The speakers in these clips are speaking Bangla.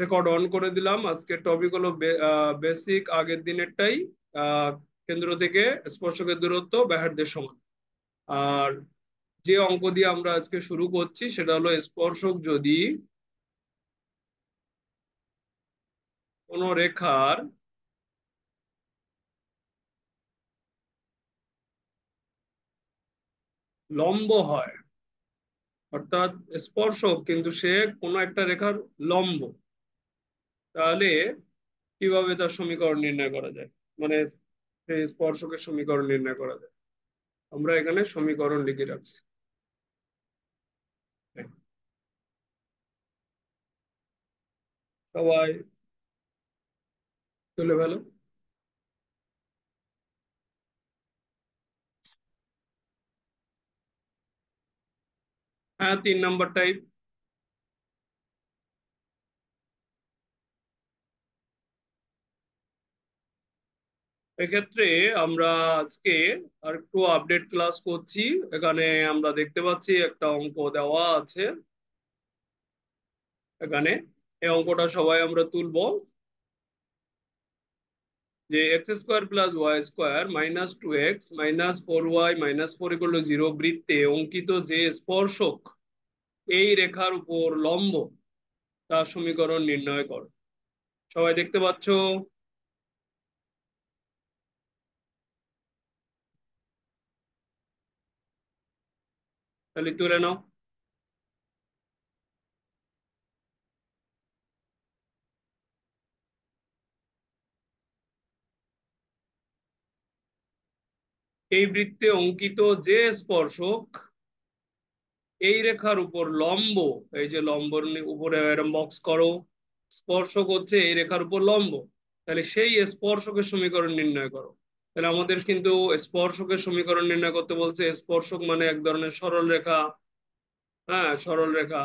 রেকর্ড অন করে দিলাম। আজকের টপিক হলো বেসিক আগের দিনেরটাই, আহ, কেন্দ্র থেকে স্পর্শকের দূরত্ব ব্যাসার্ধের সমান। আর যে অঙ্ক দিয়ে আমরা আজকে শুরু করছি সেটা হলো স্পর্শক যদি কোনো রেখার লম্ব হয়, অর্থাৎ স্পর্শক কিন্তু সে কোনো একটা রেখার লম্ব, তাহলে কিভাবে তার সমীকরণ নির্ণয় করা যায়, মানে সেই স্পর্শকের সমীকরণ নির্ণয় করা যায়। আমরা এখানে সমীকরণ লিখে রাখছি। সবাই তুলে ফেলো। হ্যাঁ, 3 নম্বর টাইপ। এক্ষেত্রে আমরা আজকে আর একটু আপডেট ক্লাস করছি। এখানে আমরা দেখতে পাচ্ছি একটা অঙ্ক দেওয়া আছে এখানে। এই অঙ্কটা সবাই আমরা তুলবো, যে x² + y² -2x - 4y - 4 = 0 বৃত্তে অঙ্কিত যে স্পর্শক এই রেখার উপর লম্ব তার সমীকরণ নির্ণয় করো। সবাই দেখতে পাচ্ছ? তাহলে তুলে নাও। এই বৃত্তে অঙ্কিত যে স্পর্শক এই রেখার উপর লম্ব, এই যে লম্বর উপরে এরকম বক্স করো, স্পর্শক হচ্ছে এই রেখার উপর লম্ব, তাহলে সেই স্পর্শকের সমীকরণ নির্ণয় করো। তাহলে আমাদের কিন্তু স্পর্শকের সমীকরণ নির্ণয় করতে বলছে। স্পর্শক মানে এক ধরনের সরল রেখা। হ্যাঁ, সরল রেখা।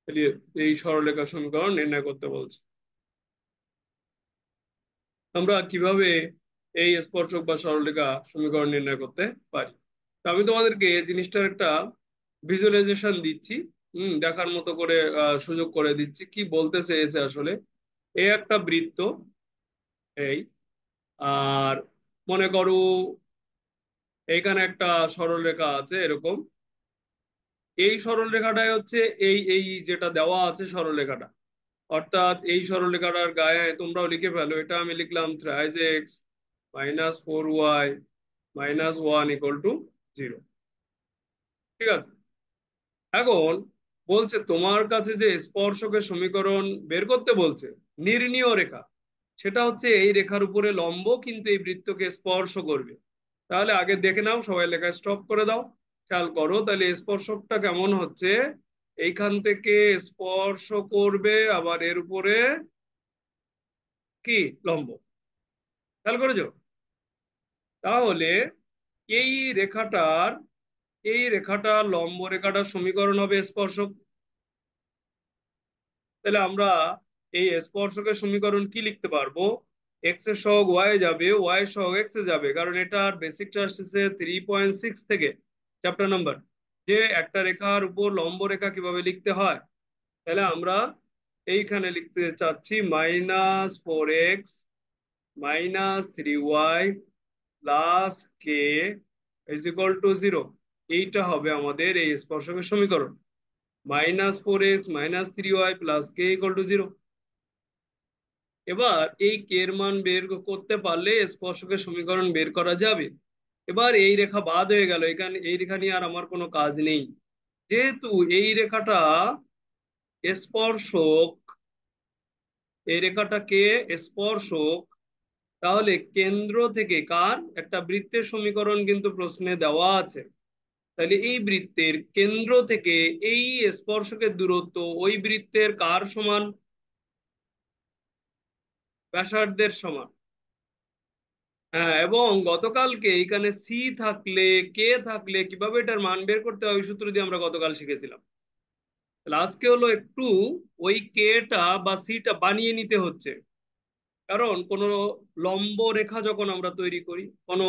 তাহলে এই সরল রেখার সমীকরণ নির্ণয় করতে বলছে। আমরা কিভাবে এই স্পর্শক বা সরলরেখা সমীকরণ নির্ণয় করতে পারি? তো আমি তোমাদেরকে এই জিনিসটার একটা ভিজুয়ালাইজেশন দিচ্ছি, দেখার মতো করে সুযোগ করে দিচ্ছি কি বলতে চেয়েছে আসলে। এই একটা বৃত্ত, এই, আর মনে করো এইখানে একটা সরলরেখা আছে এরকম। এই সরলরেখাটাই হচ্ছে এই এই যেটা দেওয়া আছে সরলরেখাটা, অর্থাৎ এই সরলরেখাটার গায়ে তোমরাও লিখে ফেলো। এটা আমি লিখলাম 3x - 4y - 1 = 0। ঠিক আছে। এখন বলছে তোমার কাছে যে স্পর্শকের সমীকরণ বের করতে বলছে, নির্ণীয় রেখা, সেটা হচ্ছে এই রেখার উপরে লম্ব কিন্তু এই বৃত্তকে স্পর্শ করবে। তাহলে আগে দেখে নাও, সবাই লেখা স্টপ করে দাও, খেয়াল করো। তাহলে স্পর্শকটা কেমন হচ্ছে, এইখান থেকে স্পর্শ করবে আবার এর উপরে কি লম্ব। খেয়াল করেছো? তাহলে এই রেখাটার এই রেখাটার লম্ব রেখাটার সমীকরণ হবে স্পর্শক। তাহলে আমরা এই স্পর্শকের সমীকরণ কি লিখতে পারবো? এক্স এর সহগ ওয়াই যাবে, ওয়াই এর সহগ এক্স এ যাবে, কারণ এটার বেসিকটা আসছে 3.6 থেকে, চ্যাপ্টার নাম্বার, যে একটা রেখার উপর লম্ব রেখা কিভাবে লিখতে হয়। তাহলে আমরা এইখানে লিখতে চাচ্ছি -4x - 3y + k = 0। এইটা হবে আমাদের এই স্পর্শকের সমীকরণ, -4x - 3y + k = 0। এবার এই কে এর মান বের করতে পারলে স্পর্শকের সমীকরণ বের করা যাবে। এবার এই রেখা বাদ হয়ে গেল, এখানে এই রেখা নিয়ে আর আমার কোনো কাজ নেই। যেহেতু এই রেখাটা স্পর্শক, এই রেখাটাকে স্পর্শক, তাহলে কেন্দ্র থেকে কার একটা বৃত্তের সমীকরণ কিন্তু প্রশ্নে দেওয়া আছে। তাহলে এই বৃত্তের কেন্দ্র থেকে এই স্পর্শকের দূরত্ব ওই বৃত্তের কার সমান? ব্যাসার্ধের সমান। হ্যাঁ, এবং গতকালকে এখানে সি থাকলে, কে থাকলে কিভাবে এটার মান বের করতে হয় ওই সূত্র দিয়ে আমরা গতকাল শিখেছিলাম। তাহলে আজকে হলো একটু ওই কেটা বা সিটা বানিয়ে নিতে হচ্ছে। কারণ কোন লম্ব রেখা যখন আমরা তৈরি করি, কোন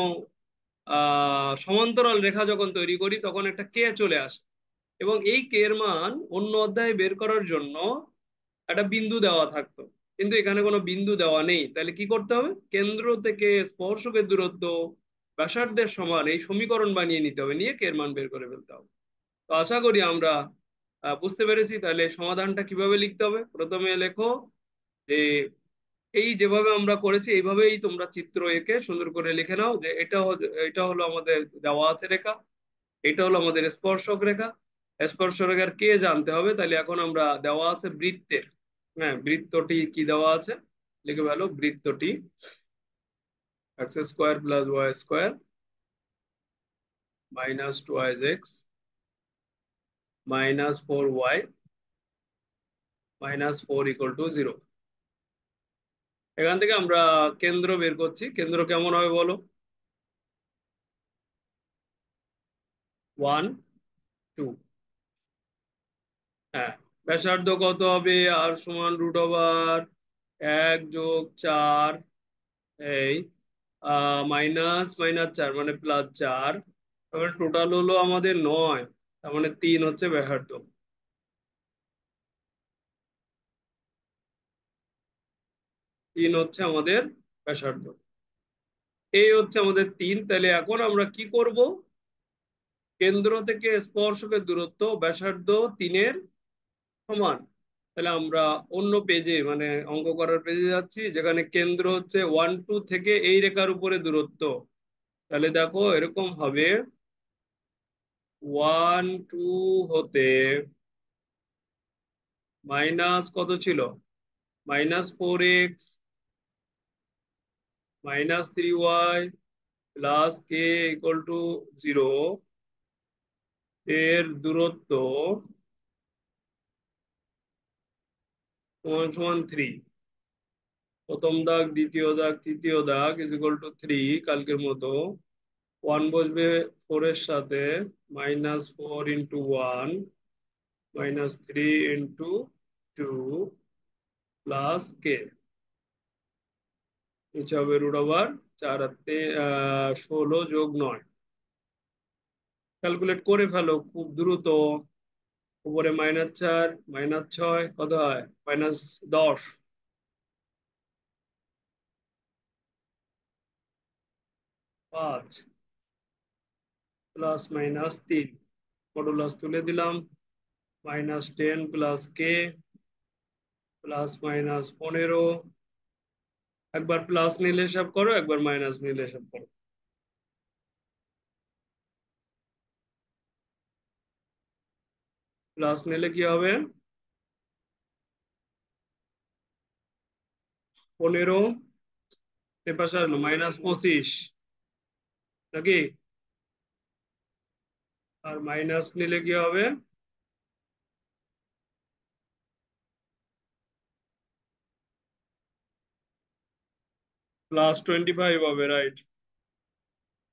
সমান্তরাল রেখা যখন তৈরি করি, তখন একটা কে চলে আসে। এবং এই কে এর মান অন্য অধ্যায়ে বের করার জন্য একটা বিন্দু দেওয়া থাকতো, কিন্তু এখানে কোনো বিন্দু দেওয়া নেই। তাহলে কি করতে হবে? কেন্দ্র থেকে স্পর্শকের দূরত্ব ব্যাসার্ধের সমান এই সমীকরণ বানিয়ে নিতে হবে, নিয়ে কে এর মান বের করে ফেলতে হবে। তো আশা করি আমরা বুঝতে পেরেছি। তাহলে সমাধানটা কিভাবে লিখতে হবে? প্রথমে লেখো যে এই যেভাবে আমরা করেছি এইভাবেই তোমরা চিত্র এঁকে সুন্দর করে লিখে নাও যে এটা হলো আমাদের দেওয়া আছে রেখা, এটা হলো আমাদের স্পর্শক রেখা। স্পর্শক রেখার কে জানতে হবে। তাহলে এখন আমরা দেওয়া আছে বৃত্তের, হ্যাঁ বৃত্তটি কি দেওয়া আছে লিখে ভালো, বৃত্তটি x square plus y square minus two x minus four y minus four equal to zero. এখান থেকে আমরা কেন্দ্র বের করছি। কেন্দ্র কেমন হবে বলো? 1 2। হ্যাঁ, ব্যাসার্ধ কত হবে? আর সমান রুট ওভার 1 যোগ 4, এই মাইনাস মাইনাস 4 মানে +4, তারপরে টোটাল হলো আমাদের 9, তার মানে 3 হচ্ছে ব্যাসার্ধ। 3 হচ্ছে আমাদের ব্যাসার্ধ। এই হচ্ছে আমাদের 3। তাহলে এখন আমরা কি করব? কেন্দ্র থেকে স্পর্শকের দূরত্ব ব্যাসার্ধ 3-এর সমান। তাহলে আমরা অন্য পেজে মানে অঙ্ক করার পেজে যাচ্ছি, যেখানে কেন্দ্র হচ্ছে 1 2 থেকে এই রেখার উপরে দূরত্ব। তাহলে দেখো এরকম হবে, 1 2 হতে মাইনাস কত ছিল? -4x -3y plus K equal to 0 এর দূরত্ব সমান সমান 3। প্রথম দাগ, দ্বিতীয় দাগ, তৃতীয় দাগ ইজ ইকুয়াল টু 3, কালকের মতো। 1 বসবে 4 এর সাথে, -4 × 1 -3 × 2 প্লাস কে, নিচে হবে √4 আর 16 + 9। ক্যালকুলেট করে ফেলো খুব দ্রুত। উপরে -4 -6 কত হয়? -10। 5 প্লাস -3, মডুলাস তুলে দিলাম। -10 প্লাস কে প্লাস -15। একবার প্লাস নিলে হিসাব করো, একবার মাইনাস নিলে হিসাব করো। প্লাস নিলে কি হবে? 15, এপাশে আসলো -25 নাকি? আর মাইনাস নিলে কি হবে? +25 হবে, রাইট।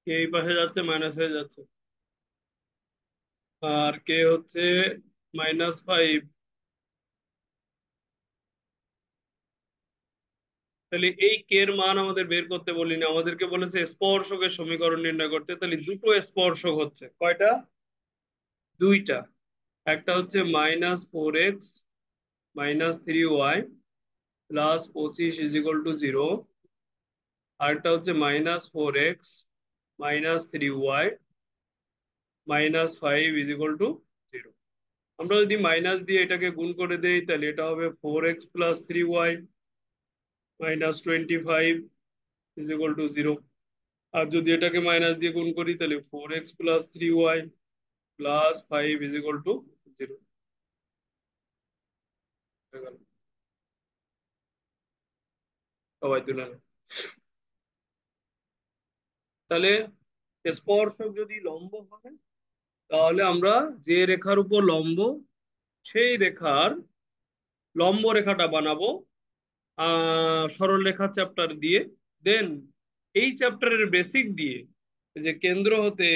এই পাশে যাচ্ছে, মাইনাস হয়ে যাচ্ছে। আর কে হচ্ছে -5। তাহলে এই কে এর মান আমাদের বের করতে বলিনি, আমাদেরকে বলেছে স্পর্শকের সমীকরণ নির্ণয় করতে। তাহলে দুটো স্পর্শক হচ্ছে, কয়টা? দুইটা। একটা হচ্ছে -4x -3y +25 is equal to 0। আরেকটা হচ্ছে -4x -3y -5 is equal to 0। আমরা যদি মাইনাস দিয়ে এটাকে গুণ করে দেই, তাহলে এটা হবে 4x + 3y -25 is equal to 0। আর যদি এটাকে মাইনাস দিয়ে গুণ করি, তাহলে 4x + 3y +5 is equal to 0। সবাই তুলে নাও। তাহলে স্পর্শক যদি লম্ব হয়, তাহলে আমরা যে রেখার উপর লম্ব সেই রেখার লম্ব রেখাটা বানাবো সরল রেখা চ্যাপ্টার দিয়ে। দেন এই চ্যাপ্টারের বেসিক দিয়ে যে কেন্দ্র হতে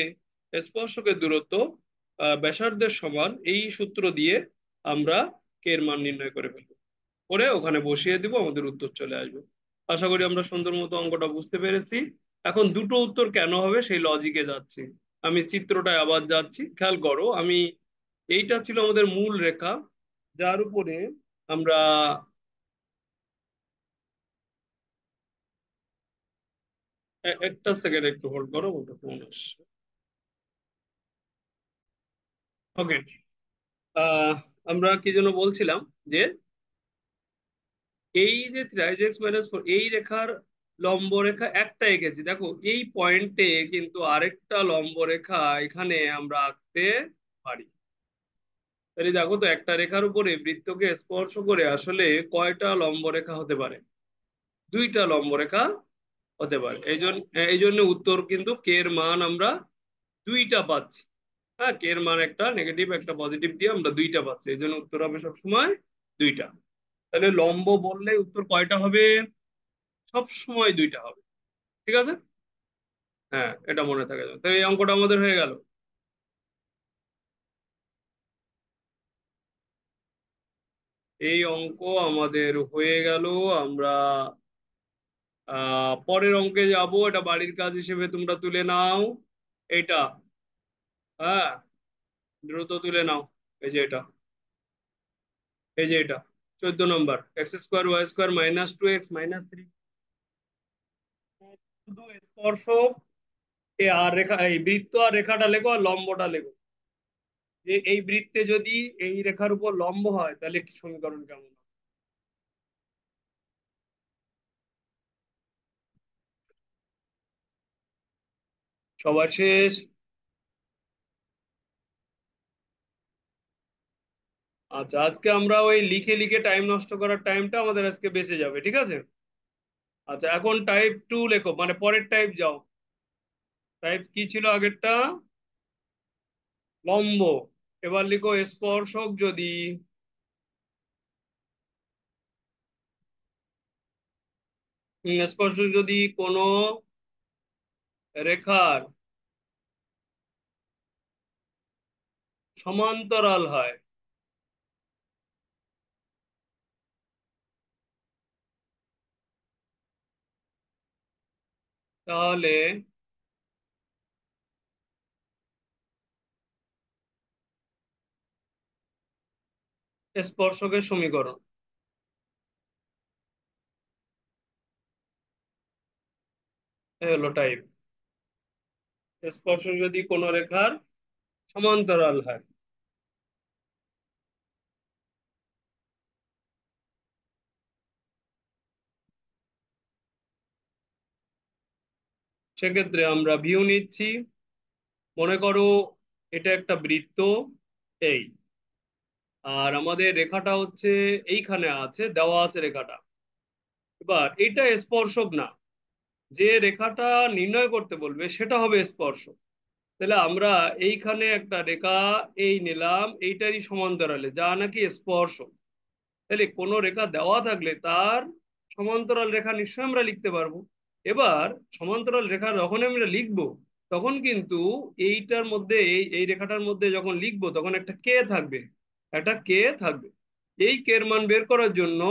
স্পর্শকের দূরত্ব ব্যাসার্ধের সমান, এই সূত্র দিয়ে আমরা কে এর মান নির্ণয় করে ফেলবো, করে ওখানে বসিয়ে দিব, আমাদের উত্তর চলে আসবে। আশা করি আমরা সুন্দর মতো অঙ্কটা বুঝতে পেরেছি। এখন দুটো উত্তর কেন হবে সেই লজিকে যাচ্ছি। আমি চিত্রটায় আবার যাচ্ছি, খেয়াল করো। এইটা ছিল আমাদের মূল রেখা, যার উপরে আমরা একটা সেকেন্ড একটু হোল্ড করো, ওটা ফোন আসছে। ওকে। আহ আমরা কি জন্য বলছিলাম যে এই যে 3x - 4 এই রেখার লম্ব রেখা একটা এঁকেছি, দেখো এই পয়েন্টে কিন্তু আরেকটা লম্ব রেখা এখানে আমরা আঁকতে পারি। তাহলে দেখো তো একটা রেখার উপরে বৃত্তকে স্পর্শ করে আসলে কয়টা লম্ব রেখা হতে পারে? দুইটা লম্ব রেখা হতে পারে। এই জন্য উত্তর কিন্তু কে এর মান আমরা দুইটা পাচ্ছি। হ্যাঁ, কে এর মান একটা নেগেটিভ একটা পজিটিভ দিয়ে আমরা দুইটা পাচ্ছি, এই জন্য উত্তর হবে সবসময় দুইটা। তাহলে লম্ব বললে উত্তর কয়টা হবে? সব সময় দুইটা হবে। ঠিক আছে। হ্যাঁ, এটা মনে থাকে যাবে। তো এই অঙ্কটা আমাদের হয়ে গেল। এই অঙ্ক আমাদের হয়ে গেল। আমরা পরের অঙ্কে যাব, এটা বাড়ির কাজ হিসেবে তোমরা তুলে নাও। এটা, হ্যাঁ, দ্রুত তুলে নাও। এই যে এটা, এই যে এটা 14 নম্বর, x² y² - 2x - 3। শুধু স্পর্শক আর রেখা, এই বৃত্ত আর রেখাটা লেখো আর লম্বটা লেখো। যে এই বৃত্তে যদি এই রেখার উপর লম্ব হয় তাহলে কি সমীকরণ কেমন হবে? সবার শেষ। আচ্ছা, আজকে আমরা ওই লিখে লিখে টাইম নষ্ট করার টাইমটা আমাদের আজকে বেঁচে যাবে, ঠিক আছে। আচ্ছা, এখন টাইপ 2 লেখো, মানে পরের টাইপ যাও। টাইপ কি ছিল আগেরটা? লম্ব। এবার লিখো স্পর্শক যদি স্পর্শক যদি কোনো রেখার সমান্তরাল হয়, তাহলে স্পর্শকের সমীকরণ। এই হলো টাইপ। স্পর্শক যদি কোনো রেখার সমান্তরাল হয়, সেক্ষেত্রে আমরা ভিউ নিচ্ছি। মনে করো এটা একটা বৃত্ত, এই, আর আমাদের রেখাটা হচ্ছে এইখানে আছে, দেওয়া আছে রেখাটা। এবার এটা স্পর্শক না, যে রেখাটা নির্ণয় করতে বলবে সেটা হবে স্পর্শক। তাহলে আমরা এইখানে একটা রেখা এই নিলাম, এইটারই সমান্তরালে, যা নাকি স্পর্শক। তাহলে কোনো রেখা দেওয়া থাকলে তার সমান্তরাল রেখা নিশ্চয়ই আমরা লিখতে পারবো। এবার সমান্তরাল রেখা যখন আমরা লিখবো, তখন কিন্তু এইটার মধ্যে এই এই রেখাটার মধ্যে যখন লিখবো তখন একটা কে থাকবে, একটা কে থাকবে। এই কে এর মান বের করার জন্য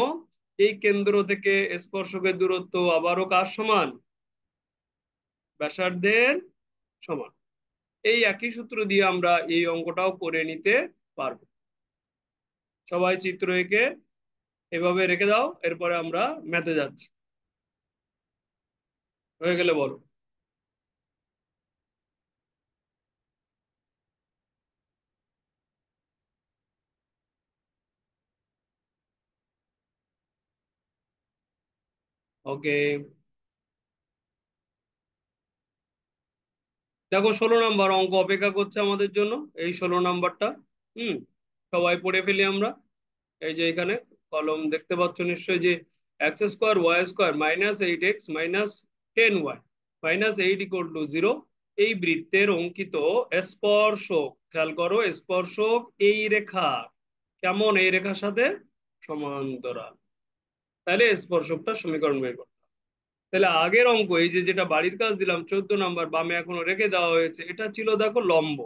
এই কেন্দ্র থেকে স্পর্শকের দূরত্ব আবারও কার সমান? ব্যাসার্ধের সমান। এই একই সূত্র দিয়ে আমরা এই অঙ্কটাও করে নিতে পারবো। সবাই চিত্র এঁকে এভাবে রেখে দাও, এরপরে আমরা ম্যাথে যাচ্ছি। হয়ে গেলে বলো। ওকে, দেখো 16 নম্বর অঙ্ক অপেক্ষা করছে আমাদের জন্য। এই 16 নম্বরটা, হুম, সবাই পড়ে ফেলি আমরা। এই যে এখানে কলম দেখতে পাচ্ছ নিশ্চয়ই, যে x² y² - 8x - 10y - 8 = 0 এই বৃত্তের অঙ্কিত স্পর্শক, খেয়াল করো, স্পর্শক এই রেখা কেমন? এই রেখার সাথে সমান্তরাল। তাহলে স্পর্শকটা সমীকরণ বের করো। তাহলে আগের অঙ্ক, এই যে যেটা বাড়ির কাজ দিলাম 14 নম্বর, বামে এখনো রেখে দেওয়া হয়েছে, এটা ছিল দেখো লম্ব।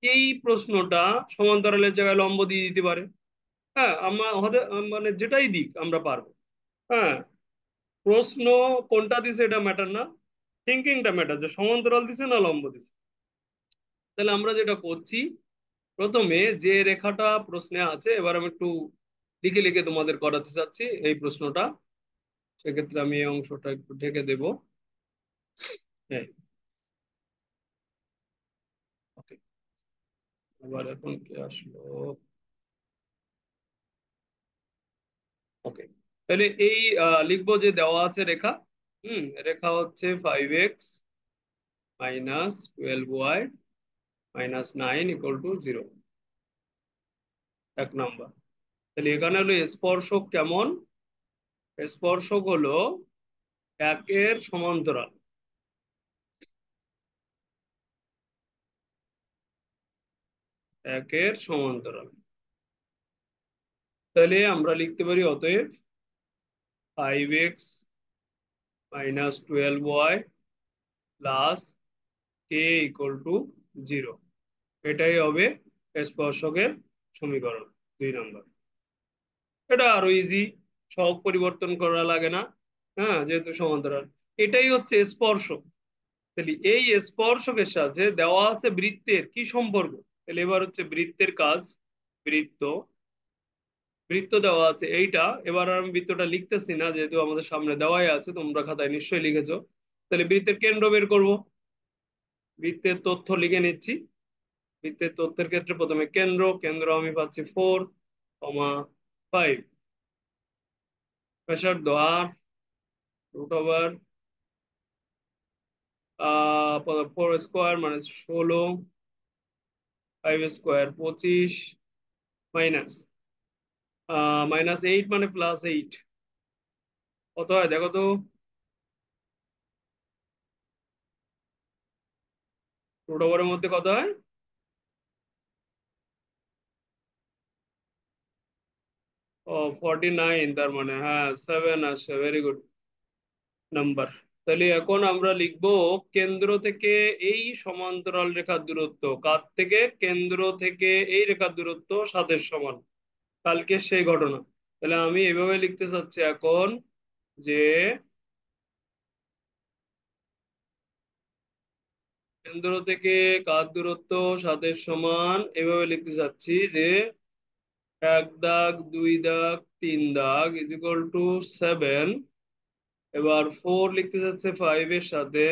এই প্রশ্নটা সমান্তরালের জায়গায় লম্ব দিয়ে দিতে পারে। হ্যাঁ, আমরা হতে মানে যেটাই দিক আমরা পারবো। হ্যাঁ, প্রশ্ন কোনটা দিছে এটা ম্যাটার না, থিঙ্কিংটা ম্যাটার, যে সমান্তরাল দিছে না লম্ব দিছে। তাহলে আমরা যেটা করছি, প্রথমে যে রেখাটা প্রশ্নে আছে, এবার আমি একটু লিখে লিখে তোমাদের করাতে চাচ্ছি এই প্রশ্নটা। সেক্ষেত্রে আমি এই অংশটা একটু ঢেকে দেব। হ্যাঁ, ওকে। আবার এখন কি আসলো? ওকে। তাহলে এই লিখবো যে দেওয়া আছে রেখা। রেখা হচ্ছে 5x মাইনাস 12y মাইনাস 9 = 0। 1 নম্বর। তাহলে এখানে হলো স্পর্শক কেমন? স্পর্শক হলো একের সমান্তরাল। একের সমান্তরাল। তাহলে আমরা লিখতে পারি অতএব 5x - 12y প্লাস k = 0। এটাই হবে স্পর্শকের সমীকরণ। 2 নম্বর। এটা আরো ইজি, সহগ পরিবর্তন করা লাগে না। হ্যাঁ, যেহেতু সমান্তরাল। এটাই হচ্ছে স্পর্শক। তাহলে এই স্পর্শকের সাথে দেওয়া আছে বৃত্তের কি সম্পর্ক? তাহলে এবার হচ্ছে বৃত্তের কাজ। বৃত্ত। বৃত্ত দেওয়া আছে এইটা। এবার আর আমি বৃত্তটা লিখতেছি না, যেহেতু আমাদের সামনে দেওয়াই আছে, তোমরা খাতায় নিশ্চয়ই লিখেছো। তাহলে বৃত্তের কেন্দ্র বের করব। বৃত্তের তথ্য লিখে নিচ্ছি। বৃত্তের তথ্যের ক্ষেত্রে প্রথমে কেন্দ্র। কেন্দ্র আমি পাচ্ছি 4,5। ব্যাসার্ধ 8, √/, 4 স্কোয়ার মানে 16, 5 স্কোয়ার 25, মাইনাস -8 মানে +8। কত হয় দেখো তো? √/এর মধ্যে কত হয়? ও, 49। তার মানে হ্যাঁ 7 আসছে। Very good number. তাহলে এখন আমরা লিখব কেন্দ্র থেকে এই সমান্তরাল রেখার দূরত্ব। কার থেকে? কেন্দ্র থেকে এই রেখার দূরত্ব 7-এর সমান। কালকে সেই ঘটনা। তাহলে আমি এভাবে লিখতে চাচ্ছি এখন যে কেন্দ্র থেকে কার দূরত্ব 7-এর সমান, এভাবে লিখতে চাচ্ছি যে 1 দাগ, 2 দাগ, 3 দাগ = 7। এবার 4 লিখতে চাচ্ছে 5-এর সাথে।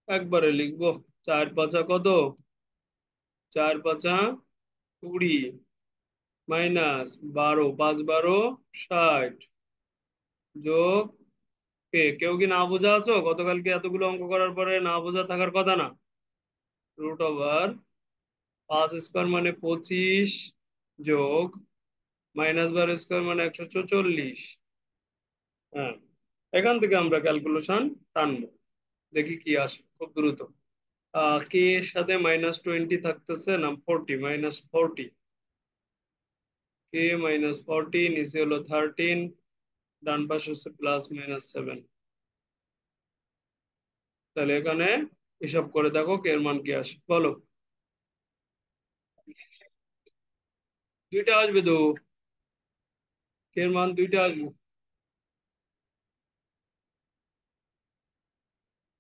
একবারে লিখবো। 4 × 5 কত? 4 × 5 = 20, মাইনাস 12, 5 × 12 = 60, যোগ কেউ কি না বোঝা আছো? গতকালকে এতগুলো অঙ্ক করার পরে না বোঝা থাকার কথা না। √/, 5 স্কোয়ার মানে 25, যোগ -12 স্কোয়ার মানে 144। হ্যাঁ, এখান থেকে আমরা ক্যালকুলেশন টানবো। দেখি কি আসে খুব দ্রুত। কে এর সাথে -20 থাকতেছে না, 40, -40। k - 40, নিচে হলো 13, ডান পাশে হচ্ছে +-7। তাহলে এখানে হিসাব করে দেখো কে এর মান কি আসে, বলো। দুইটা আসবে তো। কে এর মান দুইটা আসবে।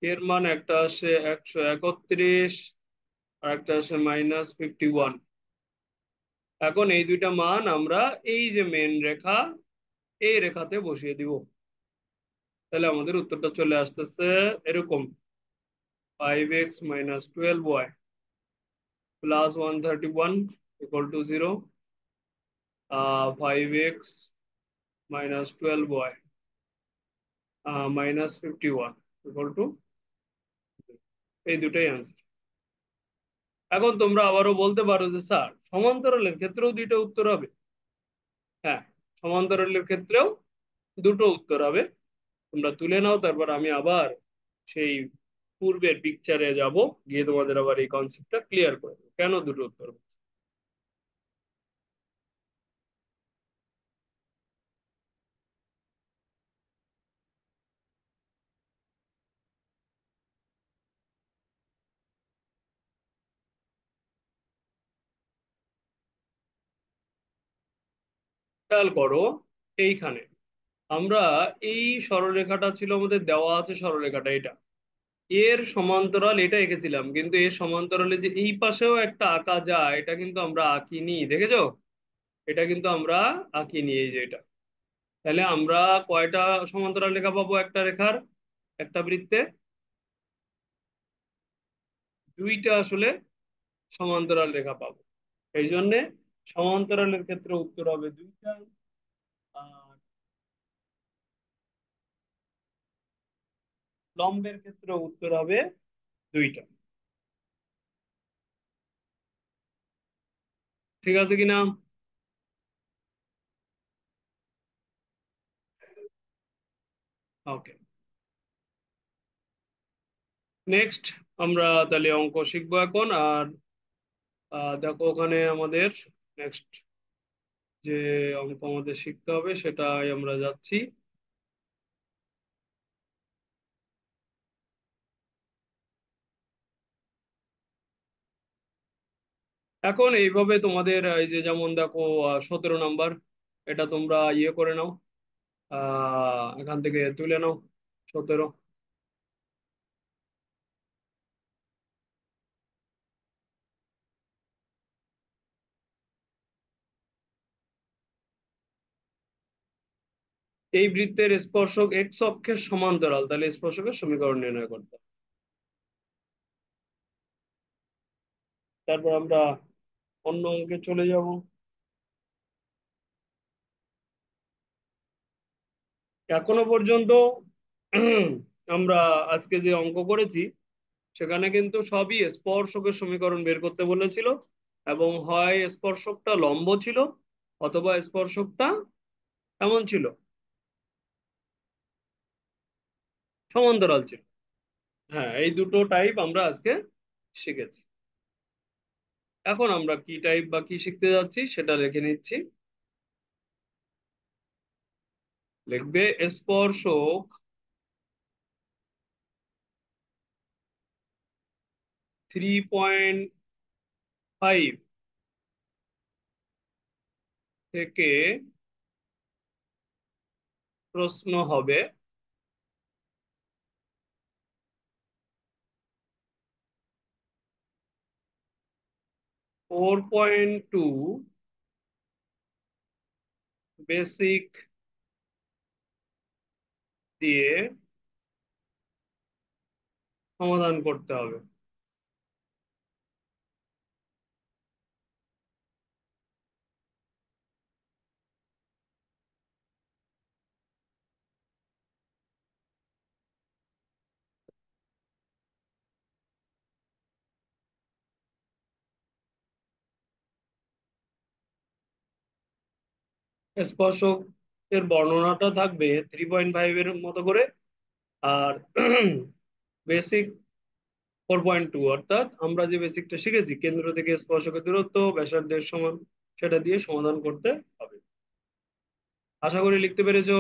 কে এর মান একটা আসে 131, আর একটা আসে -51। এখন এই দুইটা মান আমরা এই যে মেন রেখা, এই রেখাতে বসিয়ে দিব। তাহলে আমাদের উত্তরটা চলে আসতেছে এরকম: 5x - 12y plus 131 = 0। 5x - 12y -51 = এই দুটাই আনসার। এখন তোমরা আবারও বলতে পারো যে স্যার সমান্তরালের ক্ষেত্রেও দুইটা উত্তর হবে। হ্যাঁ, সমান্তরালের ক্ষেত্রেও দুটো উত্তর হবে। তোমরা তুলে নাও, তারপর আমি আবার সেই পূর্বের পিকচারে যাব, গিয়ে তোমাদের আবার এই কনসেপ্টটা ক্লিয়ার করে দেবো কেন দুটো উত্তর হবে। খেয়াল করো, এইখানে আমরা এই সরলরেখাটা ছিল আমাদের, দেওয়া আছে সরলরেখাটা এটা, এর সমান্তরাল এটা এঁকেছিলাম, কিন্তু এর সমান্তরালে যে এই পাশেও একটা আঁকা যায় এটা কিন্তু আমরা আঁকিনি, দেখেছো? এটা কিন্তু আমরা আঁকিনি, এই যে এটা। তাহলে আমরা কয়টা সমান্তরাল রেখা পাবো একটা রেখার, একটা বৃত্তে? দুইটা আসলে সমান্তরাল রেখা পাবো। এই জন্যে সমান্তরালের ক্ষেত্রে উত্তর হবে দুইটা, আর লম্বের ক্ষেত্রে উত্তর হবে দুইটা। ঠিক আছে কিনা? ওকে, নেক্সট আমরা তাহলে অঙ্ক শিখবো এখন। আর দেখো ওখানে আমাদের নেক্সট যে অঙ্ক আমাদের শিখতে হবে সেটাই আমরা যাচ্ছি। এখন এইভাবে তোমাদের এই যে যেমন দেখো 17 নাম্বার, এটা তোমরা ইয়ে করে নাও, এখান থেকে তুলে নাও 17। এই বৃত্তের স্পর্শক এক্স অক্ষের সমান্তরাল, তাহলে স্পর্শকের সমীকরণ নির্ণয় করতে হবে। তারপর আমরা অন্য অঙ্কে চলে যাব। এখনো পর্যন্ত আমরা আজকে যে অঙ্ক করেছি সেখানে কিন্তু সবই স্পর্শকের সমীকরণ বের করতে বলেছিল, এবং হয় স্পর্শকটা লম্ব ছিল অথবা স্পর্শকটা এমন ছিল, সমান্তরাল ছিল। হ্যাঁ, এই দুটো টাইপ আমরা আজকে শিখেছি। এখন আমরা কি টাইপ বা কি শিখতে যাচ্ছি সেটা লিখে নিচ্ছি। লিখবে স্পর্শক 3.5 থেকে প্রশ্ন হবে 4.2 বেসিক দিয়ে সমাধান করতে হবে। স্পর্শক এর বর্ণনাটা থাকবে 3.5 এর মতো করে, আর বেসিক 4.2, অর্থাৎ আমরা যে বেসিকটা শিখেছি কেন্দ্র থেকে স্পর্শকের দূরত্ব ব্যাসার্ধের সমান, সেটা দিয়ে সমাধান করতে হবে। আশা করি লিখতে পেরেছো।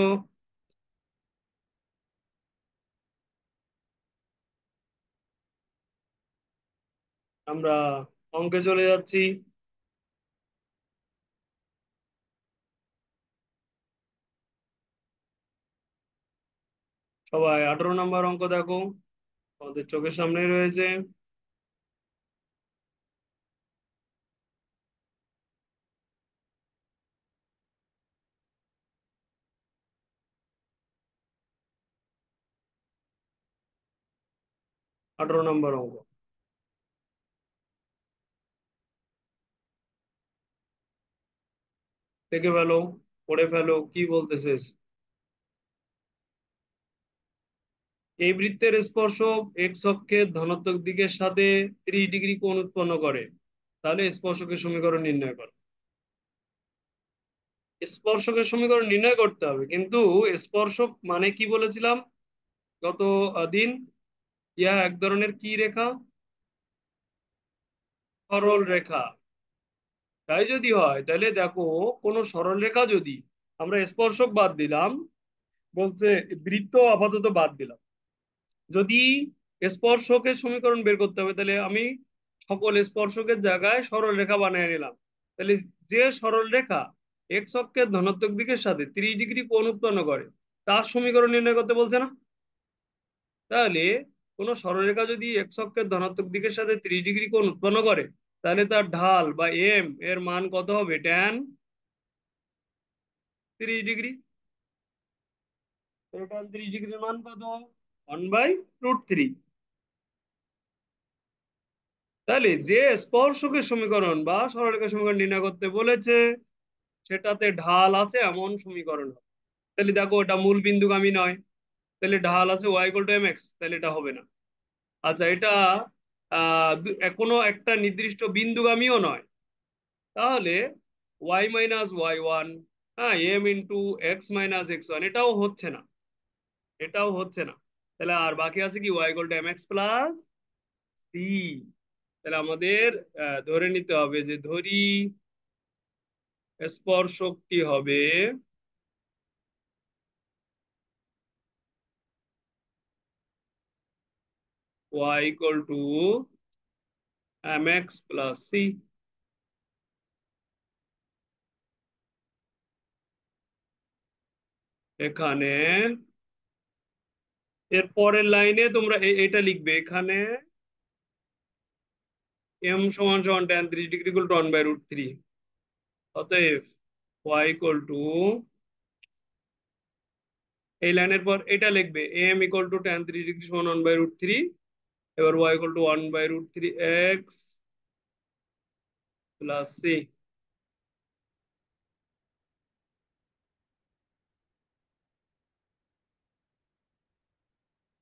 আমরা অঙ্কে চলে যাচ্ছি। সবাই 18 নাম্বার অঙ্ক দেখো, আমাদের চোখের সামনেই রয়েছে। 18 নাম্বার অঙ্ক দেখে ফেলো, পড়ে ফেলো কি বলতেছে। এই বৃত্তের স্পর্শক এক্স অক্ষের ধনাত্মক দিকের সাথে 30 ডিগ্রি কোণ উৎপন্ন করে, তাহলে স্পর্শকের সমীকরণ নির্ণয় করো। স্পর্শকের সমীকরণ নির্ণয় করতে হবে, কিন্তু স্পর্শক মানে কি বলেছিলাম গত দিন? এক ধরনের কি রেখা? সরল রেখা। তাই যদি হয় তাহলে দেখো, কোনো সরল রেখা যদি, আমরা স্পর্শক বাদ দিলাম, বলছে বৃত্ত আপাতত বাদ দিলাম, যদি স্পর্শকের সমীকরণ বের করতে হবে তাহলে আমি সকল স্পর্শকের জায়গায় সরল রেখা বানিয়ে নিলাম। তাহলে যে সরল রেখা এক্স অক্ষের ধনাত্মক দিকের সাথে 30 ডিগ্রি কোণ উৎপন্ন করে তার সমীকরণ নির্ণয় করতে বলছে না? তাহলে কোন সরলরেখা যদি এক্স অক্ষের ধনাত্মক দিকের সাথে 30 ডিগ্রি কোণ উৎপন্ন করে, তাহলে তার ঢাল বা এম এর মান কত হবে? Tan 30 degree. tan 30 ডিগ্রির মান কত? 1/√3। তাহলে যে স্পর্শকের সমীকরণ বা সরলরেখার সমীকরণ নির্ণয় করতে বলেছে সেটাতে ঢাল আছে এমন সমীকরণ হবে। তাহলে দেখো এটা মূল বিন্দুগামী নয়, তাহলে ঢাল আছে y = mx, তাহলে এটা হবে না। আচ্ছা, এটা কোনো একটা নির্দিষ্ট বিন্দুগামীও নয়, তাহলে y - y1, হ্যাঁ, m × x - x1, এটাও হচ্ছে না। তাহলে আর বাকি আছে কি? y = mx + c। তাহলে আমাদের ধরে নিতে হবে যে ধরি স্পর্শকটি হবে y = mx + c। এখানে এর পরের লাইনে তোমরা এটা লিখবে, এখানে m = tan 30 ডিগ্রি = 1/√3। অতএব y = এই লাইনের পর এটা লিখবে m = tan 30 ডিগ্রি = 1/√3। এবার y = 1/√3 x + c।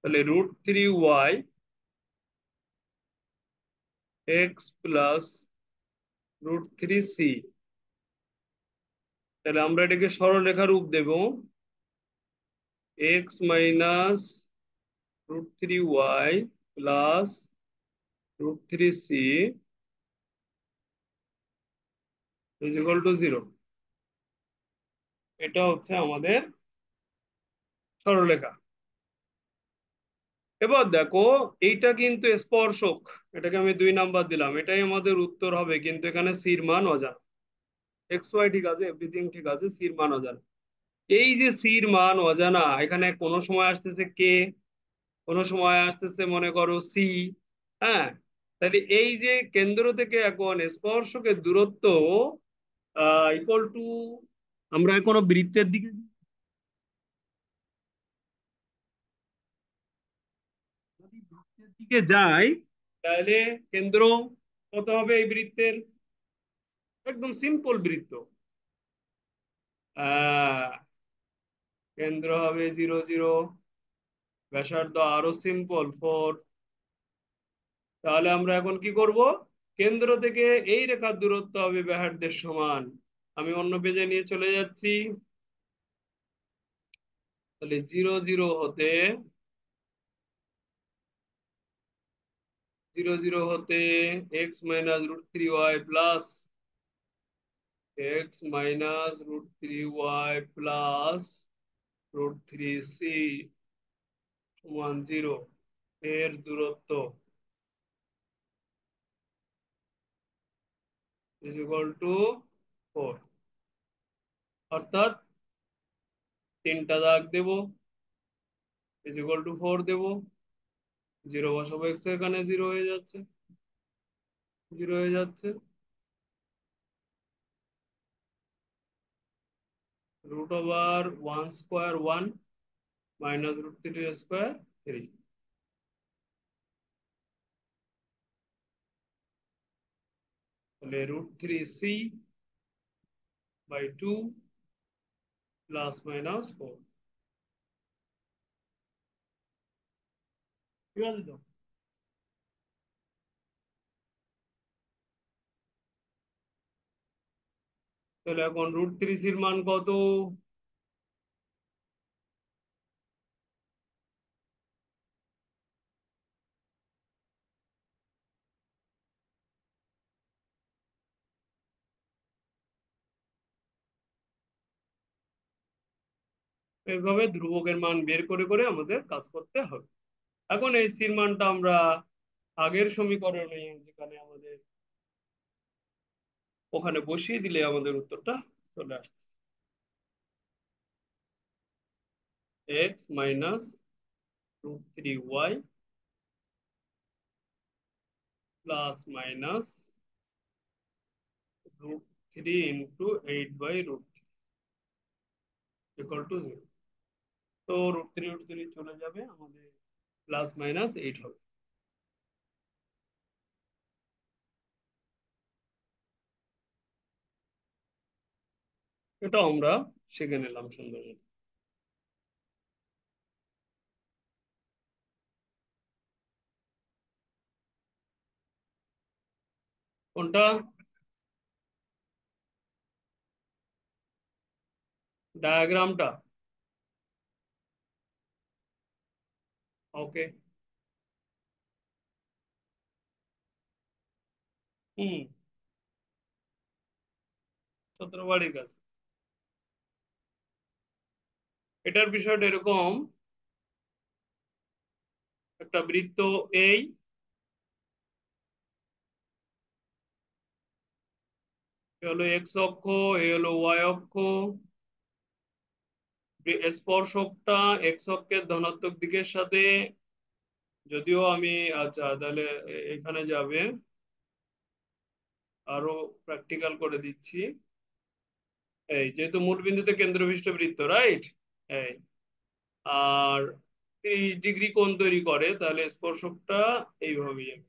তাহলে √3y x + √3c। তাহলে আমরা এটাকে সরলরেখা রূপ দেব, x - √3y + √3c = 0। এটা হচ্ছে আমাদের সরলরেখা। এবার দেখো, এইটা কিন্তু স্পর্শক, এটাকে আমি 2 নাম্বার দিলাম, এটাই আমাদের উত্তর হবে, কিন্তু এখানে সির মান অজানা। এক্স ওয়াই ঠিক আছে, এভরিথিং ঠিক আছে, সির মান অজানা। এই যে সির মান অজানা, এখানে কোনো সময় আসতেছে কে, কোনো সময় আসতেছে মনে করো সি। হ্যাঁ, তাহলে এই যে কেন্দ্র থেকে এখন স্পর্শকের দূরত্ব = আমরা কোনো বৃত্তের দিকে যদি বৃত্তের দিকে যাই, তাহলে কেন্দ্র কত হবে এই বৃত্তের? একদম সিম্পল বৃত্ত, আহ কেন্দ্র হবে 0 0, ব্যাসার্ধ আরো সিম্পল 4। তাহলে আমরা এখন কি করব? কেন্দ্র থেকে এই রেখার দূরত্ব হবে ব্যাসার্ধের সমান। আমি অন্য পেজে নিয়ে চলে যাচ্ছি। তাহলে 0 0 হতে x - √3y + √3c = 0 এর দূরত্ব = 4। অর্থাৎ তিনটা দাগ দেব, = 4 দেব, 0 বসাবো, x এখানে 0 হয়ে যাচ্ছে, 0 হয়ে যাচ্ছে। √1² 1 - √3² 3। তাহলে √3c/2 ± 4। ঠিক আছে তো? তাহলে এখন √3c-র মান কত? এইভাবে ধ্রুবকের মান বের করে করে আমাদের কাজ করতে হবে। এখন এই সির মানটা আমরা আগের সমীকরণে, যেখানে আমাদের ওখানে বসিয়ে দিলে আমাদের উত্তরটা চলে আসছে। x - √3y ± √3 × 8/√3। Equal to 0। তো √3 চলে যাবে, আমাদের +-8 হবে। এটা আমরা শিখে নিলাম সুন্দর মতো। কোনটা? ডায়াগ্রামটা? ওকে। হুম। 17 বাড়ির কাছে। এটার বিষয়টা এরকম, একটা বৃত্ত এই, এ হলো এক্স অক্ষ, এ হলো ওয়াই অক্ষ। স্পর্শকটা এক্স অক্ষের ধনাত্মক দিকের সাথে, যদিও আমি, আচ্ছা তাহলে এখানে যাবে, আরো প্র্যাকটিক্যাল করে দিচ্ছি। এই যেহেতু মূল বিন্দুতে কেন্দ্রবিষ্ট বৃত্ত, রাইট? এই, আর 30 ডিগ্রি কোণ তৈরি করে, তাহলে স্পর্শকটা এইভাবেই যাবে।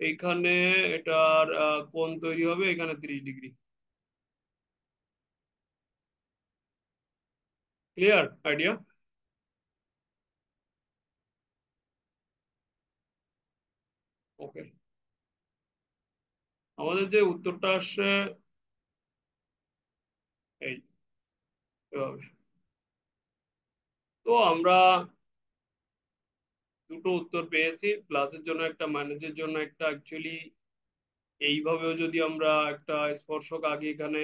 এইখানে এটার কোণ তৈরি হবে এখানে 30 ডিগ্রি। Clear idea? ওকে। আমাদের যে উত্তরটা আসছে এই এভাবে। তো আমরা দুটো উত্তর পেয়েছি, প্লাসের জন্য একটা, মাইনাসের জন্য একটা। অ্যাকচুয়ালি এইভাবেও যদি আমরা একটা স্পর্শক আগে এখানে,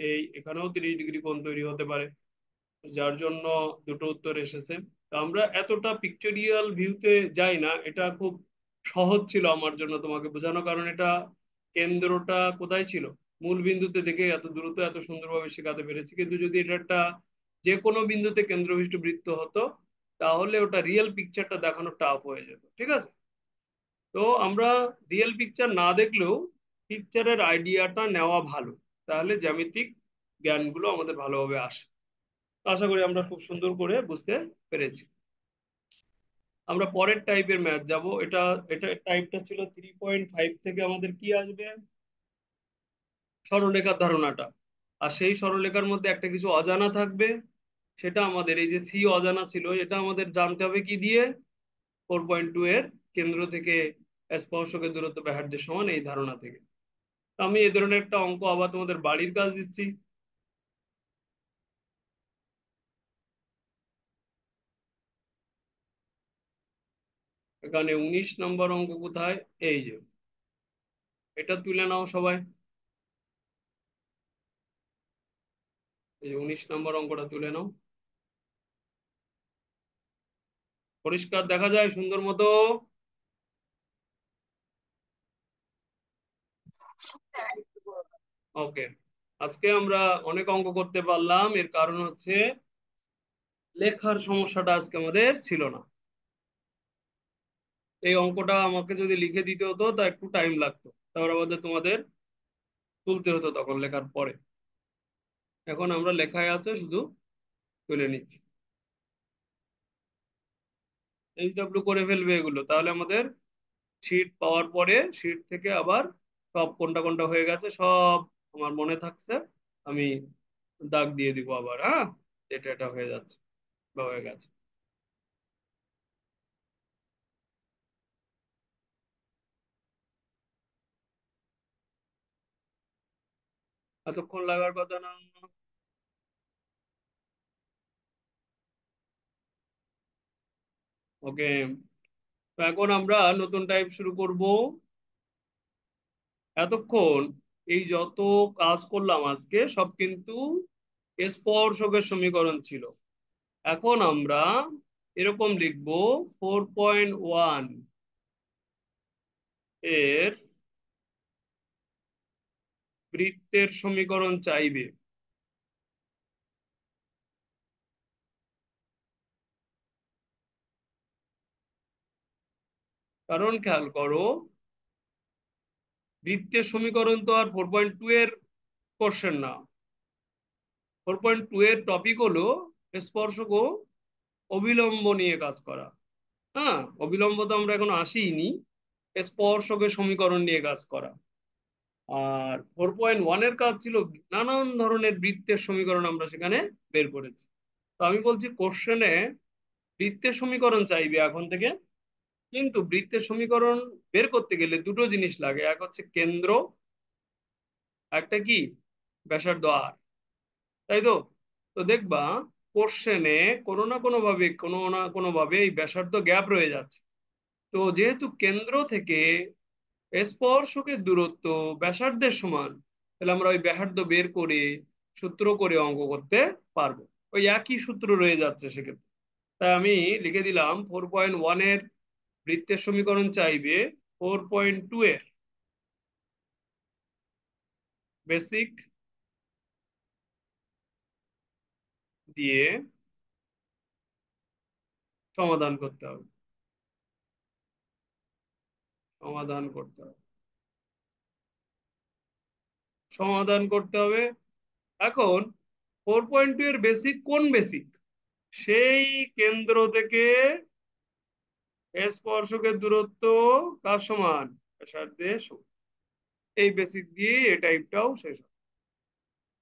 এই এখানেও 30 ডিগ্রি কোণ তৈরি হতে পারে, যার জন্য দুটো উত্তর এসেছে। তো আমরা এতটা পিকচরিয়াল ভিউতে যাই না, এটা খুব সহজ ছিল আমার জন্য তোমাকে বোঝানো, কারণ এটা কেন্দ্রটা কোথায় ছিল, মূল বিন্দুতে, দেখে এত দ্রুত এত সুন্দরভাবে শেখাতে পেরেছি। কিন্তু যদি এটা একটা যে কোনো বিন্দুতে কেন্দ্রবিষ্ট বৃত্ত হতো, তাহলে ওটা রিয়েল পিকচারটা দেখানো টাফ হয়ে যেত, ঠিক আছে? তো আমরা রিয়েল পিকচার না দেখলেও পিকচারের আইডিয়াটা নেওয়া ভালো, তাহলে জ্যামিতিক জ্ঞানগুলো আমাদের ভালোভাবে আসে। আশা করি আমরা খুব সুন্দর করে বুঝতে পেরেছি। আমরা পরের টাইপের ম্যাথ যাব। এটা এটা টাইপটা ছিল 3.5 থেকে আমাদের কি আসবে, সরলরেখার ধারণাটা। আর সেই সরলরেখার মধ্যে একটা কিছু অজানা থাকবে, সেটা আমাদের, এই যে সি অজানা ছিল, এটা আমাদের জানতে হবে কি দিয়ে, 4.2 এর কেন্দ্র থেকে স্পর্শকের দূরত্ব ব্যাসার্ধের সমান, এই ধারণা থেকে। তো আমি এই ধরনের একটা অঙ্ক আবার তোমাদের বাড়ির কাজ দিচ্ছি। এখানে 19 নম্বর অঙ্ক কোথায়? এই যে, এটা তুলে নাও সবাই। এই যে 19 নম্বর অঙ্কটা তুলে নাও। পরিষ্কার দেখা যায় সুন্দর মতো? ওকে। আজকে আমরা অনেক অঙ্ক করতে পারলাম, এর কারণ হচ্ছে লেখার সমস্যাটা আজকে আমাদের ছিল না। এই অঙ্কটা আমাকে যদি লিখে দিতে হতো তা একটু টাইম লাগতো, তারপর আমাদের তোমাদের তুলতে হতো তখন লেখার পরে। এখন আমরা লেখায় আছে, শুধু তুলে নিচ্ছি। এইচডব্লিউ করে ফেলবে এগুলো, তাহলে আমাদের শীট পাওয়ার পরে শীট থেকে আবার সব কোনটা কোনটা হয়ে গেছে সব আমার মনে থাকছে। আমি দাগ দিয়ে দিব আবার, হ্যাঁ, এটা এটা হয়ে যাচ্ছে বা হয়ে গেছে। এতক্ষণ লাগার কথা না। ওকে। তো এখন আমরা নতুন টাইপ শুরু করব। এতক্ষণ এই যত কাজ করলাম আজকে সব কিন্তু স্পর্শকের সমীকরণ ছিল। এখন আমরা এরকম লিখব, 4.1 এর বৃত্তের সমীকরণ চাইবে। কারণ খেয়াল করো, বৃত্তের সমীকরণ তো আর 4.2 এর কোশ্চেন না, 4.2 এর টপিক হলো স্পর্শক ও অবিলম্ব নিয়ে কাজ করা। হ্যাঁ, অবিলম্ব তো আমরা এখন আসিনি, স্পর্শকের সমীকরণ নিয়ে কাজ করা। আর 4.1 এর কাজ ছিল নানান ধরনের বৃত্তের সমীকরণ আমরা সেখানে বের করেছি। তো আমি বলছি কোশ্চেনে বৃত্তের সমীকরণ চাইবে এখন থেকে, কিন্তু বৃত্তের সমীকরণ বের করতে গেলে দুটো জিনিস লাগে, এক হচ্ছে কেন্দ্র, একটা কি ব্যাসার্ধ আর, তাই তো? তো দেখবা কোশ্চেনে কোনো না কোনো ভাবে এই ব্যাসার্ধ গ্যাপ রয়ে যাচ্ছে। তো যেহেতু কেন্দ্র থেকে স্পর্শকের দূরত্ব ব্যাসার্ধের সমান, তাহলে আমরা ওই ব্যাসার্ধ বের করে সূত্র করে অঙ্ক করতে পারবো। ওই একই সূত্র রয়ে যাচ্ছে সেক্ষেত্রে। তাই আমি লিখে দিলাম 4.1 এর বৃত্তের সমীকরণ চাইবে 4.2 এর বেসিক দিয়ে সমাধান করতে হবে, সমাধান করতে হবে, সমাধান করতে হবে। এখন 4.2 এর বেসিক কোন বেসিক? সেই কেন্দ্র থেকে স্পর্শকের দূরত্ব কার সমান? ব্যাসার্ধের সমান। এই বেসিক দিয়ে এই টাইপটাও শেষ হবে।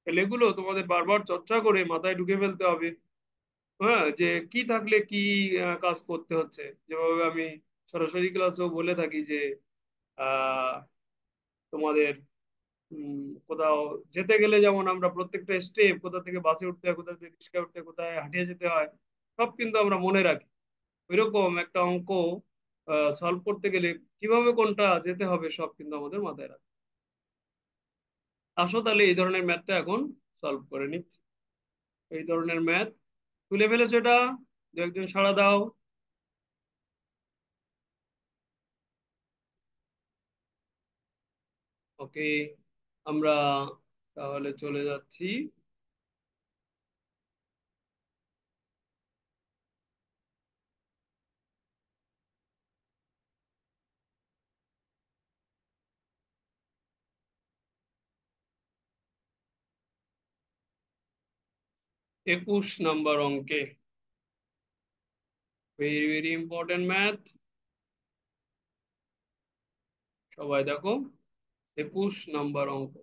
তাহলে এগুলো তোমাদের বারবার চর্চা করে মাথায় ঢুকে ফেলতে হবে। হ্যাঁ, যে কি থাকলে কি কাজ করতে হচ্ছে। যেভাবে আমি সরাসরি ক্লাসেও বলে থাকি যে আহ তোমাদের কোথাও যেতে গেলে যেমন আমরা প্রত্যেকটা স্টেপ, কোথা থেকে বাসে উঠতে হয়, কোথা থেকে রিক্সায় উঠতে হয়, কোথায় হাঁটিয়ে যেতে হয়, সব কিন্তু আমরা মনে রাখি। ওইরকম একটা অঙ্ক সলভ করতে গেলে কিভাবে কোনটা যেতে হবে সব কিন্তু আমাদের মাথায় রাখে। আসো তাহলে এই ধরনের ম্যাথটা এখন সলভ করে নিচ্ছি। এই ধরনের ম্যাথ তুলে ফেলেছো এটা? দু একজন সাড়া দাও। ওকে, আমরা তাহলে চলে যাচ্ছি 21 নম্বর অঙ্কে। ভেরি ভেরি ইম্পর্টেন্ট ম্যাথ, সবাই দেখো। 21 নম্বর অঙ্ক।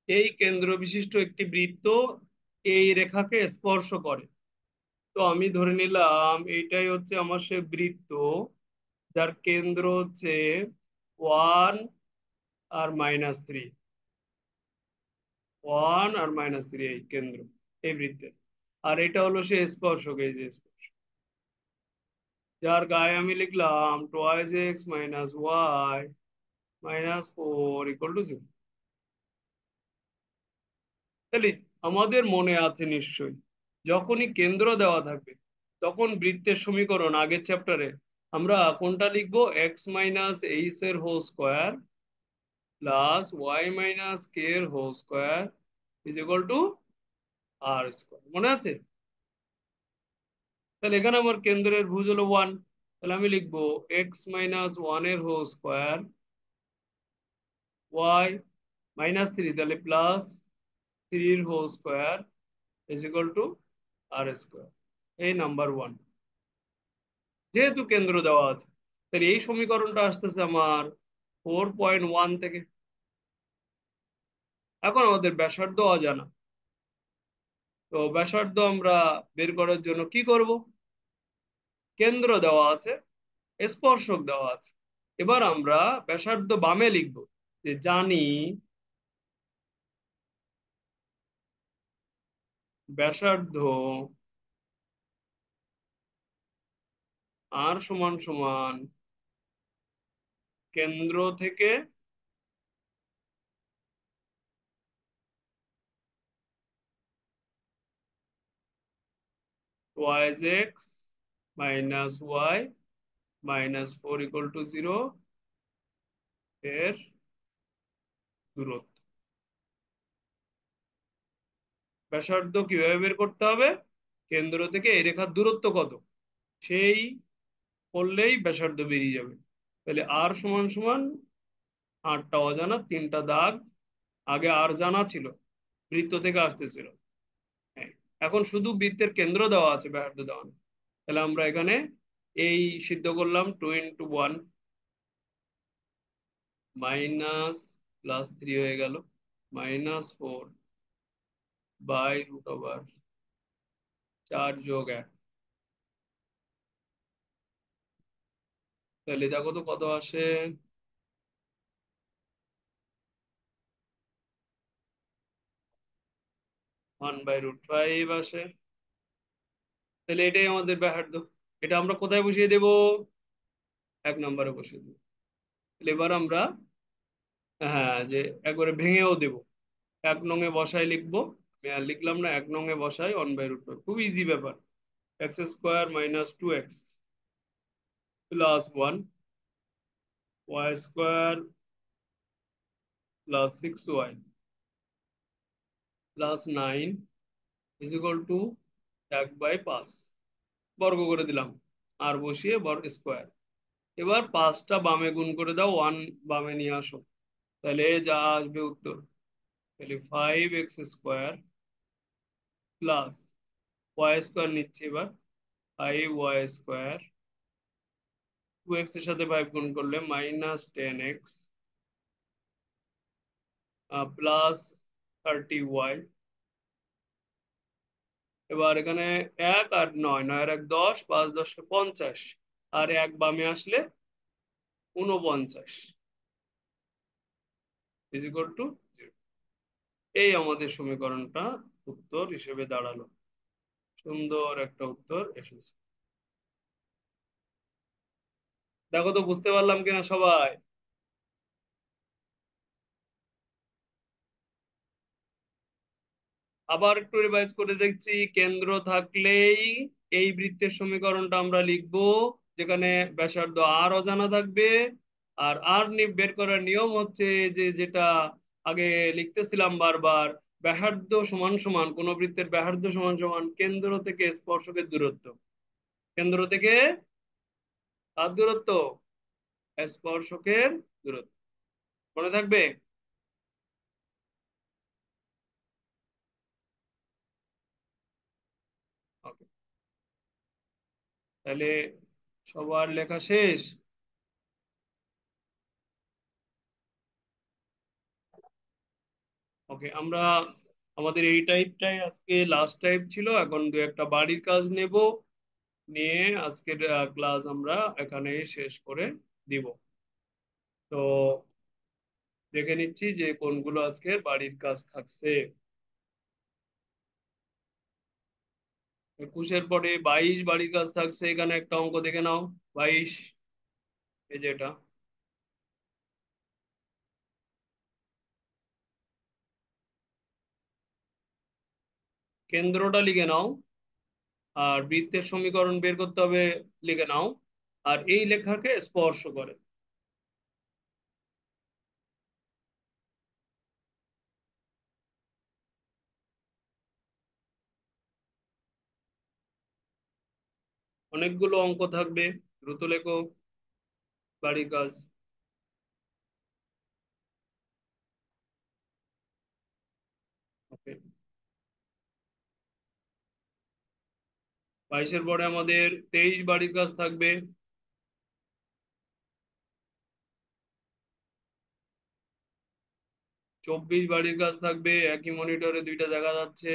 এই কেন্দ্র বিশিষ্ট একটি বৃত্ত এই রেখাকে স্পর্শ করে। তো আমি ধরে নিলাম এইটাই হচ্ছে আমার সে বৃত্ত, যার কেন্দ্র হচ্ছে 1 আর -3। 1 আর -3 এই কেন্দ্র এই বৃত্তের। আর এটা হলো সে স্পর্শক, এই যে স্পর্শক, যার গায়ে আমি লিখলাম 2x - y - 4 = 0। তাহলে আমাদের মনে আছে নিশ্চয়ই, যখনই কেন্দ্র দেওয়া থাকবে তখন বৃত্তের সমীকরণ আগের চ্যাপ্টারে আমরা কোনটা লিখবো? x - h এর whole square plus y - k এর হোল স্কোয়ার = আর স্কোয়ার, মনে আছে? তাহলে এখানে আমার কেন্দ্রের ভুজ হলো 1, তাহলে আমি লিখবো x - 1 এর হোল স্কোয়ার, y - 3 তাহলে প্লাস 3 এর হোল স্কোয়ার = আর স্কোয়ার। এই নাম্বার 1, যেহেতু কেন্দ্র দেওয়া আছে, তাহলে এই সমীকরণটা আসতেছে আমার 4.1 থেকে। এখন আমাদের ব্যাসার্ধ অজানা, তো ব্যাসার্ধ আমরা বের করার জন্য কি করব? কেন্দ্র দেওয়া আছে, স্পর্শক দেওয়া আছে। এবার আমরা ব্যাসার্ধ বামে লিখব, যে জানি ব্যাসার্ধ আর সমান সমান কেন্দ্র থেকে y (x - y) -4 = 0 এর দূরত্ব। ব্যাসার্ধ কিভাবে বের করতে হবে? কেন্দ্র থেকে এই রেখার দূরত্ব কত সেই করলেই ব্যাসার্ধ বেরিয়ে যাবে। তাহলে আর সমান সমান 8টা অজানা, 3টা দাগ। আগে আর জানা ছিল, বৃত্ত থেকে আসতেছিল। হ্যাঁ, এখন শুধু বৃত্তের কেন্দ্র দেওয়া আছে, ব্যাসার্ধ দেওয়া নেই। তাহলে আমরা এখানে এই সিদ্ধ করলাম 2 × 1 মাইনাস +3 হয়ে গেল, -4/√4 + 1। তাহলে দেখো তো কত আসে। 1/√5 আসে। তাহলে এটাই আমাদের ব্যাসার্ধ। এটা আমরা কোথায় বসিয়ে দেব? 1 নম্বরে বসিয়ে দেবো। তাহলে এবার আমরা, হ্যাঁ, যে একবারে ভেঙেও দেব। 1 নং-এ বসাই লিখবো। আমি আর লিখলাম না, 1 নং-এ বসাই 1/√5, খুব ইজি ব্যাপার। x² - 2x + 1 y² + 6y + 9 = 1/5 বর্গ করে দিলাম। আর বসিয়ে বর্গ স্কোয়ার। এবার 5টা বামে গুণ করে দাও, 1 বামে নিয়ে আসো। তাহলে যা আসবে উত্তর। তাহলে 5x² y² নিচ্ছি এবার। 5y², 2x এর সাথে 5 গুণ করলে -10x +30y। এবার এখানে 1 আর 9, 9 আর 1 10, 5 10 50, আর 1 বামে আসলে 49 = 0। এই আমাদের সমীকরণটা উত্তর হিসেবে দাঁড়ালো। সুন্দর একটা উত্তর এসেছে। দেখো তো বুঝতে পারলাম কিনা সবাই। আবার একটু রিভাইজ করে দেখছি। কেন্দ্র থাকলেই এই বৃত্তের সমীকরণটা আমরা লিখব, যেখানে ব্যাসার্ধ আর অজানা থাকবে। আর বের করার নিয়ম হচ্ছে যে, যেটা আগে লিখতেছিলাম বারবার, ব্যাসার্ধ সমান সমান, কোন বৃত্তের ব্যাসার্ধ সমান সমান কেন্দ্র থেকে স্পর্শকের দূরত্ব। কেন্দ্র থেকে তার দূরত্ব, স্পর্শকের দূরত্ব। মনে থাকবে? ওকে, তাহলে সবার লেখা শেষ। ওকে, আমরা আমাদের এই টাইপটাই আজকে লাস্ট টাইপ ছিল। এখন দু একটা বাড়ির কাজ নেব, নিয়ে আজকের ক্লাস আমরা এখানেই শেষ করে দিব। তো দেখে নিচ্ছি যে কোনগুলো আজকে বাড়ির কাজ থাকছে। 21-এর পরে 22 বাড়ির কাজ থাকছে। এখানে একটা অঙ্ক দেখে নাও। 22, এই যে এটা। কেন্দ্রটা লিখে নাও, আর বৃত্তের সমীকরণ বের করতে হবে, লিখে নাও। আর এই লেখাকে স্পর্শ করে। অনেকগুলো অঙ্ক থাকবে, দ্রুত লেখো বাড়ির কাজ। ওকে, 22-এর পরে আমাদের 23 বাড়ির কাজ থাকবে। 24 বাড়ির কাজ থাকবে, একই মনিটরে দুইটা দেখা যাচ্ছে।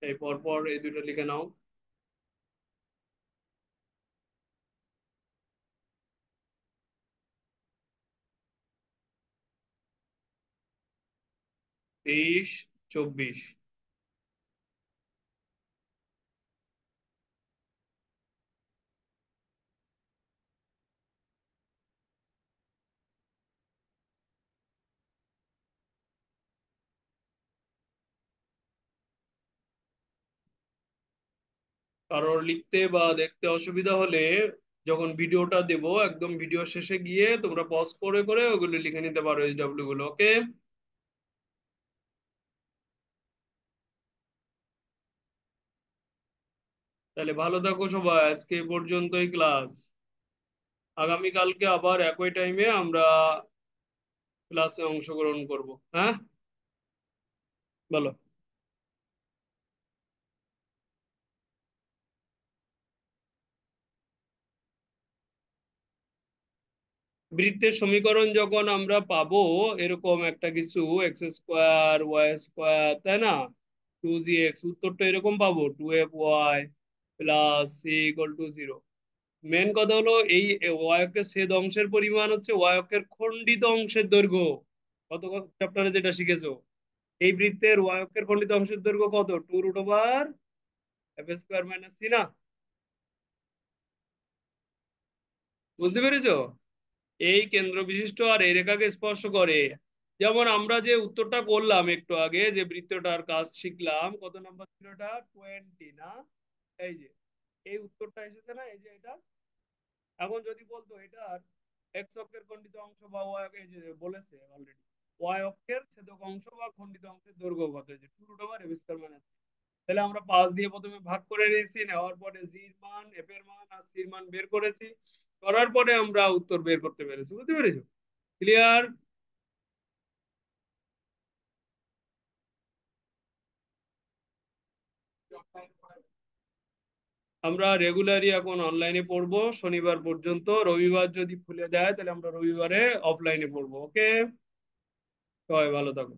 এই পরপর এই দুটো লিখে নাও। 23, 24। কারোর লিখতে বা দেখতে অসুবিধা হলে যখন ভিডিওটা দেবো একদম ভিডিও শেষে গিয়ে তোমরা পজ করে করে ওগুলো লিখে নিতে পারো এইচডব্লিউ গুলো। ওকে, তাহলে ভালো থাকো সবাই, আজকে এই পর্যন্তই ক্লাস। আগামীকালকে আবার একই টাইমে আমরা ক্লাসে অংশগ্রহণ করব। হ্যাঁ, বলো। বৃত্তের সমীকরণ যখন আমরা পাবো এরকম একটা কিছু এক্স স্কোয়ার ওয়াই স্কোয়ার, তাই না, 2g(x), উত্তরটা এরকম পাবো 2f(y) plus c equal to 0। Main কথা হলো এই ওয়াই অক্ষের ছেদ অংশের পরিমাণ হচ্ছে ওয়াই অক্ষের খণ্ডিত অংশের দৈর্ঘ্য। কত চ্যাপ্টারে যেটা শিখেছো, এই বৃত্তের ওয়াই অক্ষের খণ্ডিত অংশের দৈর্ঘ্য কত, 2√f² - c না? বুঝতে পেরেছো? এই কেন্দ্র বিশিষ্ট আর এই রেখাকে স্পর্শ করে। যেমন আমরা যে উত্তরটা করলাম একটু আগে, যে বৃত্তটার কাজ শিখলাম, কত নাম্বার ছিল এটা, 20 না? এই যে এই উত্তরটা এসেছে না, এই যে এটা। এখন যদি বলতো এটার এক্স অক্ষের খণ্ডিত অংশ বা ওয়াই, এই যে বলেছে অলরেডি, ওয়াই অক্ষের ছেদক অংশ বা খণ্ডিত অংশের দৈর্ঘ্য কত, এই যে 2√f²। তাহলে আমরা 5 দিয়ে প্রথমে ভাগ করে নিয়েছি, নেওয়ার পরে জির মান, এফ এর মান আর সির মান বের করেছি, করার পরে আমরা উত্তর বের করতে পেরেছি। বুঝতে পেরেছো? ক্লিয়ার? আমরা রেগুলারই এখন অনলাইনে পড়বো শনিবার পর্যন্ত, রবিবার যদি খুলে দেয় তাহলে আমরা রবিবারে অফলাইনে পড়বো। ওকে, সবাই ভালো থাকো।